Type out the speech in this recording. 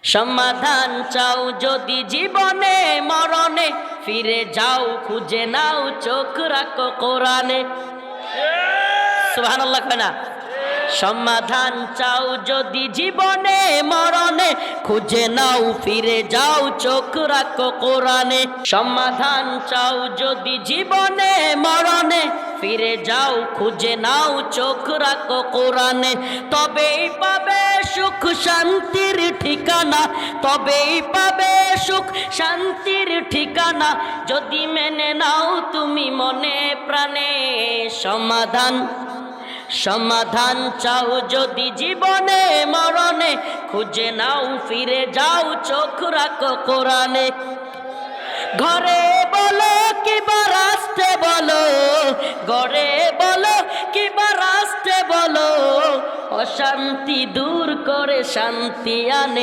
সমাধান চাও যদি জীবনে মরণে, ফিরে যাও খুঁজে নাও চোখ রাখো কোরআনে। সুবহানাল্লাহ কয় না? সমাধান চাও যদি জীবনে মরণে, খুঁজে নাও ফিরে যাও চোখ রাখো কোরআনে। সমাধান চাও যদি জীবনে মরণে, ফিরে যাও খুঁজে নাও চোখ রাখো কোরআনে। তবেই পাবে সুখ শান্তির ঠিকানা, তবেই পাবে সুখ শান্তির ঠিকানা, যদি মেনে নাও তুমি মনে প্রাণে। সমাধান সমাধান চাও যদি জীবনে মরণে, খুঁজে নাও ফিরে যাও চোখ রাখো কোরআনে। ঘরে বলো কিবা রাস্তে বলো, ঘরে বলো কিবা রাস্তে বলো, অশান্তি দূর করে শান্তি আনে।